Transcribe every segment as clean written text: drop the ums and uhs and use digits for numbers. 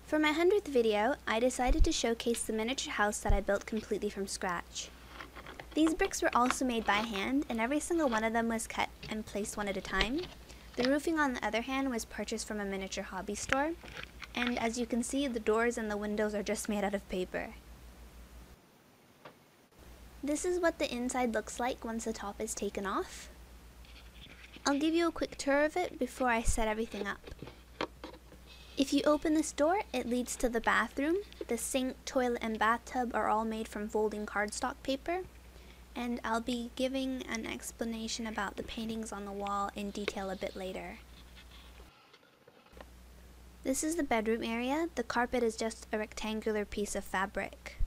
For my 100th video, I decided to showcase the miniature house that I built completely from scratch. These bricks were also made by hand, and every single one of them was cut and placed one at a time. The roofing, on the other hand, was purchased from a miniature hobby store, and as you can see, the doors and the windows are just made out of paper. This is what the inside looks like once the top is taken off. I'll give you a quick tour of it before I set everything up. If you open this door, it leads to the bathroom. The sink, toilet, and bathtub are all made from folding cardstock paper, and I'll be giving an explanation about the paintings on the wall in detail a bit later. This is the bedroom area. The carpet is just a rectangular piece of fabric.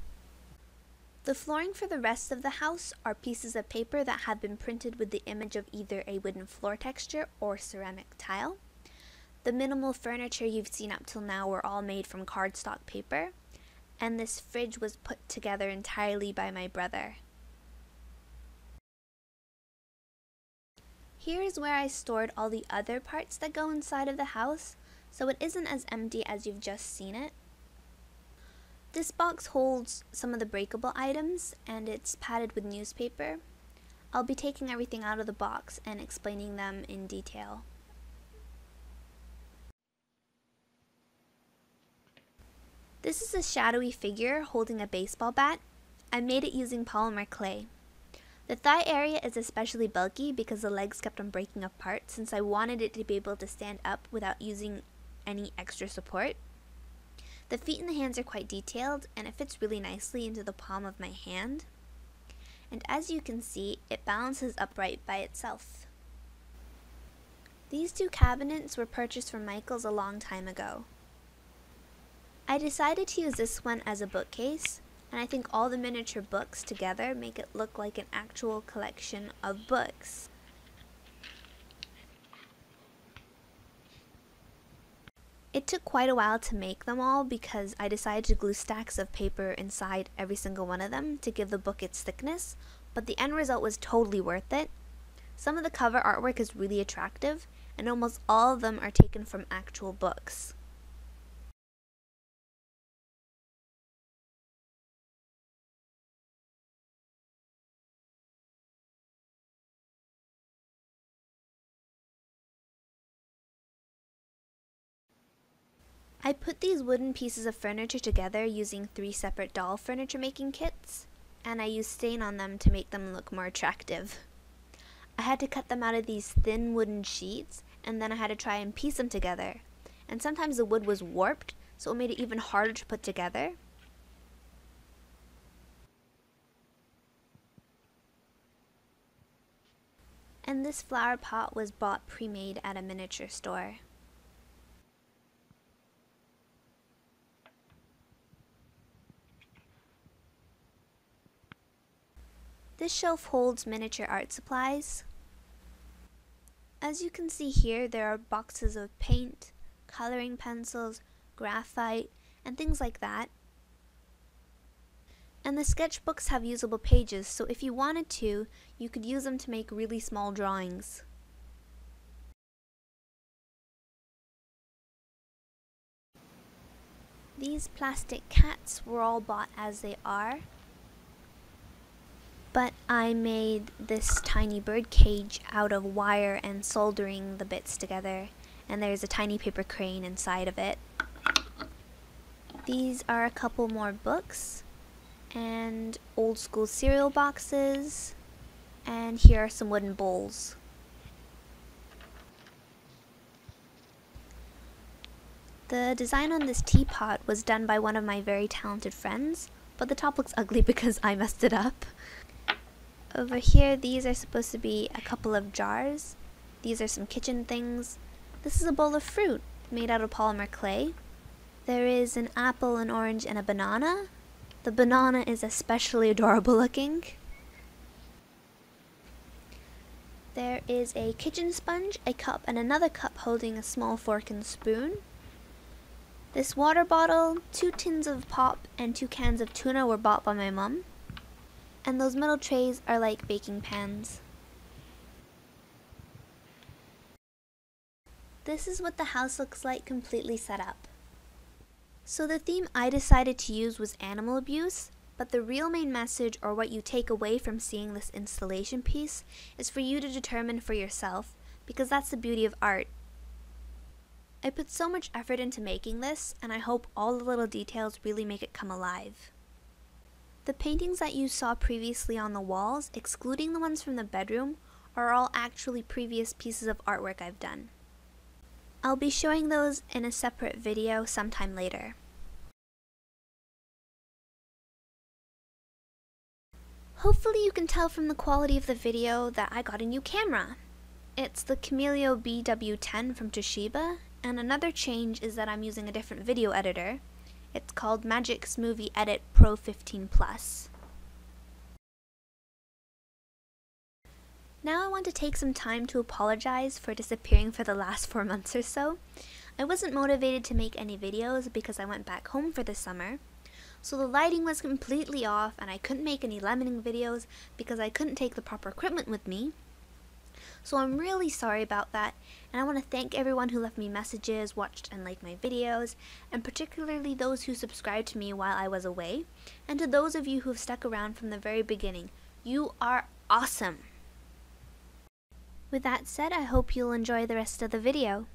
The flooring for the rest of the house are pieces of paper that have been printed with the image of either a wooden floor texture or ceramic tile. The minimal furniture you've seen up till now were all made from cardstock paper, and this fridge was put together entirely by my brother. Here is where I stored all the other parts that go inside of the house, so it isn't as empty as you've just seen it. This box holds some of the breakable items, and it's padded with newspaper. I'll be taking everything out of the box and explaining them in detail. This is a shadowy figure holding a baseball bat. I made it using polymer clay. The thigh area is especially bulky because the legs kept on breaking apart since I wanted it to be able to stand up without using any extra support. The feet and the hands are quite detailed, and it fits really nicely into the palm of my hand. And as you can see, it balances upright by itself. These two cabinets were purchased from Michaels a long time ago. I decided to use this one as a bookcase, and I think all the miniature books together make it look like an actual collection of books. It took quite a while to make them all because I decided to glue stacks of paper inside every single one of them to give the book its thickness, but the end result was totally worth it. Some of the cover artwork is really attractive, and almost all of them are taken from actual books. I put these wooden pieces of furniture together using 3 separate doll furniture making kits, and I used stain on them to make them look more attractive. I had to cut them out of these thin wooden sheets, and then I had to try and piece them together. And sometimes the wood was warped, so it made it even harder to put together. And this flower pot was bought pre-made at a miniature store. This shelf holds miniature art supplies. As you can see here, there are boxes of paint, coloring pencils, graphite, and things like that. And the sketchbooks have usable pages, so if you wanted to, you could use them to make really small drawings. These plastic cats were all bought as they are. But I made this tiny bird cage out of wire and soldering the bits together, and there's a tiny paper crane inside of it. These are a couple more books, and old school cereal boxes, and here are some wooden bowls. The design on this teapot was done by one of my very talented friends, but the top looks ugly because I messed it up. Over here, these are supposed to be a couple of jars. These are some kitchen things. This is a bowl of fruit made out of polymer clay. There is an apple, an orange, and a banana. The banana is especially adorable looking. There is a kitchen sponge, a cup, and another cup holding a small fork and spoon. This water bottle, 2 tins of pop, and 2 cans of tuna were bought by my mum. And those metal trays are like baking pans. This is what the house looks like completely set up. So the theme I decided to use was animal abuse, but the real main message, or what you take away from seeing this installation piece, is for you to determine for yourself, because that's the beauty of art. I put so much effort into making this, and I hope all the little details really make it come alive. The paintings that you saw previously on the walls, excluding the ones from the bedroom, are all actually previous pieces of artwork I've done. I'll be showing those in a separate video sometime later. Hopefully you can tell from the quality of the video that I got a new camera. It's the Camilio BW10 from Toshiba, and another change is that I'm using a different video editor. It's called Magix Movie Edit Pro 15 Plus. Now I want to take some time to apologize for disappearing for the last 4 months or so. I wasn't motivated to make any videos because I went back home for the summer. So the lighting was completely off and I couldn't make any lemoning videos because I couldn't take the proper equipment with me. So I'm really sorry about that, and I want to thank everyone who left me messages, watched and liked my videos, and particularly those who subscribed to me while I was away, and to those of you who have stuck around from the very beginning. You are awesome! With that said, I hope you'll enjoy the rest of the video.